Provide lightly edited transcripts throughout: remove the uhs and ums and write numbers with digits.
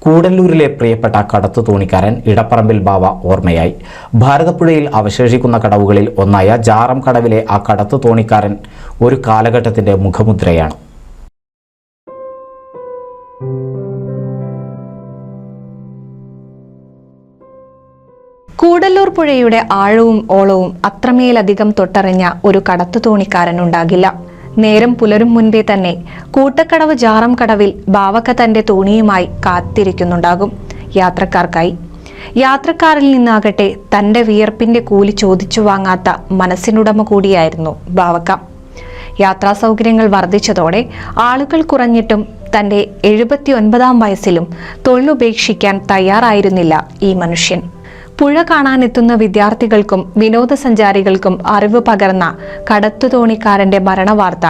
കൂടല്ലൂരിലെ പ്രിയപ്പെട്ട കടത്തു തോണിക്കാരൻ ഇടപ്പറമ്പിൽ ബാവ ഓർമ്മയായി. ഭാരതപ്പുഴയിൽ അവശേഷിക്കുന്ന കടവുകളിൽ ഒന്നായ ജാറം കടവിലെ ആ കടത്തു തോണിക്കാരൻ ഒരു കാലഘട്ടത്തിന്റെ മുഖമുദ്രയാണ്. കൂടല്ലൂർ പുഴയുടെ ആഴവും ഓളവും അത്രമേലധികം തൊട്ടറിഞ്ഞ ഒരു കടത്തു തോണിക്കാരനുണ്ടാകില്ല. നേരം പുലരും മുൻപേ തന്നെ കൂട്ടക്കടവ് ജാറം കടവിൽ ബാവക്ക തന്റെ തോണിയുമായി കാത്തിരിക്കുന്നുണ്ടാകും യാത്രക്കാർക്കായി. യാത്രക്കാരിൽ നിന്നാകട്ടെ തന്റെ വിയർപ്പിന്റെ കൂലി ചോദിച്ചു വാങ്ങാത്ത മനസ്സിനുടമ കൂടിയായിരുന്നു ബാവക്ക. യാത്രാ സൗകര്യങ്ങൾ വർദ്ധിച്ചതോടെ ആളുകൾ കുറഞ്ഞിട്ടും തന്റെ 79-ാം വയസ്സിലും തൊഴിലുപേക്ഷിക്കാൻ തയ്യാറായിരുന്നില്ല ഈ മനുഷ്യൻ. പുഴ കാണാനെത്തുന്ന വിദ്യാർത്ഥികൾക്കും വിനോദസഞ്ചാരികൾക്കും അറിവ് പകർന്ന കടത്തുതോണിക്കാരന്റെ മരണവാർത്ത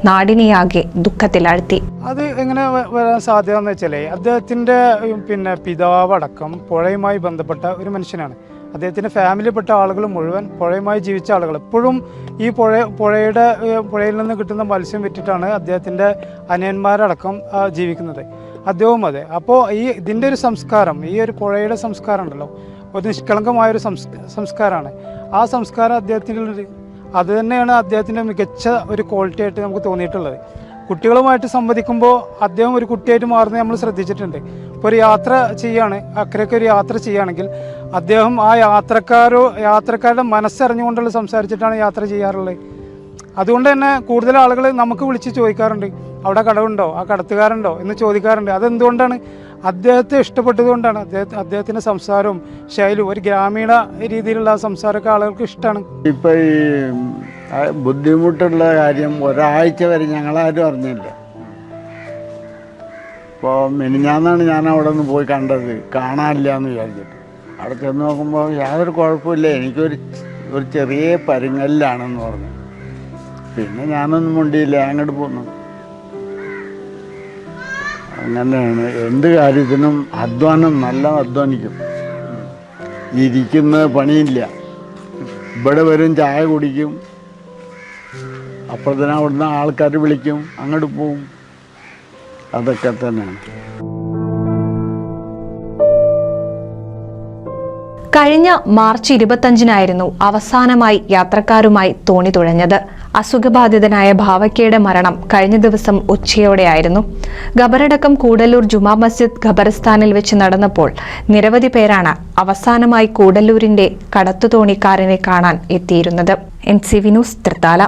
നാടിനെയാകെ ദുഃഖത്തിലാഴ്ത്തി. അത് എങ്ങനെ വരാൻ സാധ്യത എന്ന് വെച്ചാൽ അദ്ദേഹത്തിൻ്റെ പിതാവടക്കം പുഴയുമായി ബന്ധപ്പെട്ട ഒരു മനുഷ്യനാണ്. അദ്ദേഹത്തിൻ്റെ ഫാമിലിയിൽപ്പെട്ട ആളുകൾ മുഴുവൻ പുഴയുമായി ജീവിച്ച ആളുകൾ. എപ്പോഴും ഈ പുഴയിൽ നിന്ന് കിട്ടുന്ന മത്സ്യം വിറ്റിട്ടാണ് അദ്ദേഹത്തിൻ്റെ അനിയന്മാരടക്കം ജീവിക്കുന്നത്. അദ്ദേഹവും അതെ. അപ്പോൾ ഇതിൻ്റെ ഒരു സംസ്കാരം, ഈ ഒരു പുഴയുടെ സംസ്കാരം ഉണ്ടല്ലോ, ഒരു നിഷ്കളങ്കമായൊരു സംസ്കാരമാണ്. ആ സംസ്കാരം അദ്ദേഹത്തിനുള്ളത്. അത് തന്നെയാണ് അദ്ദേഹത്തിൻ്റെ മികച്ച ഒരു ക്വാളിറ്റി ആയിട്ട് നമുക്ക് തോന്നിയിട്ടുള്ളത്. കുട്ടികളുമായിട്ട് സംവദിക്കുമ്പോൾ അദ്ദേഹം ഒരു കുട്ടിയായിട്ട് മാറുന്നത് നമ്മൾ ശ്രദ്ധിച്ചിട്ടുണ്ട്. ഇപ്പോൾ ഒരു യാത്ര ചെയ്യുകയാണ്, അക്കരയ്ക്ക് ഒരു യാത്ര ചെയ്യുകയാണെങ്കിൽ അദ്ദേഹം ആ യാത്രക്കാരുടെ മനസ്സറിഞ്ഞുകൊണ്ടുള്ള സംസാരിച്ചിട്ടാണ് യാത്ര ചെയ്യാറുള്ളത്. അതുകൊണ്ട് തന്നെ കൂടുതൽ ആളുകൾ നമുക്ക് വിളിച്ച് ചോദിക്കാറുണ്ട്, അവിടെ കടവുണ്ടോ, ആ കടത്തുകാരുണ്ടോ എന്ന് ചോദിക്കാറുണ്ട്. അതെന്തുകൊണ്ടാണ്? അദ്ദേഹത്തെ ഇഷ്ടപ്പെട്ടതുകൊണ്ടാണ്. അദ്ദേഹത്തിൻ്റെ സംസാരവും ശൈലിയും ഒരു ഗ്രാമീണ രീതിയിലുള്ള സംസാരമൊക്കെ ആളുകൾക്ക് ഇഷ്ടമാണ്. ഇപ്പം ഈ ബുദ്ധിമുട്ടുള്ള കാര്യം ഒരാഴ്ച വരെ ഞങ്ങളാരും അറിഞ്ഞില്ല. ഇപ്പോൾ മിനിഞ്ഞാന്നാണ് ഞാൻ അവിടെ നിന്ന് പോയി കണ്ടത്, കാണാനില്ല എന്ന് വിചാരിച്ചിട്ട്. അവിടെ ചെന്ന് നോക്കുമ്പോൾ യാതൊരു കുഴപ്പമില്ല, എനിക്കൊരു ചെറിയ പരുങ്ങലിലാണെന്ന് പറഞ്ഞു. പിന്നെ ഞാനൊന്നും മുണ്ടിയില്ല, അങ്ങോട്ട് പോന്നു. അങ്ങനെയാണ് എന്ത് കാര്യത്തിനും അധ്വാനം, നല്ല അധ്വാനിക്കും. ഇരിക്കുന്ന പണിയില്ല. ഇവിടെ വരും, ചായ കുടിക്കും, അപ്പോഴത്തേനും അവിടുന്ന് ആൾക്കാർ വിളിക്കും, അങ്ങോട്ട് പോവും. അതൊക്കെ തന്നെയാണ്. കഴിഞ്ഞ മാർച്ച് 25-നായിരുന്നു അവസാനമായി യാത്രക്കാരുമായി തോണി തുഴഞ്ഞത്. അസുഖബാധിതനായ ഭാവക്കയുടെ മരണം കഴിഞ്ഞ ദിവസം ഉച്ചയോടെയായിരുന്നു. ഖബറടക്കം കൂടല്ലൂർ ജുമാ മസ്ജിദ് ഖബർസ്ഥാനിൽ വെച്ച് നടന്നപ്പോൾ നിരവധി പേരാണ് അവസാനമായി കൂടല്ലൂരിന്റെ കടത്തുതോണിക്കാരനെ കാണാൻ എത്തിയിരുന്നത്. NCV news, Thrithala.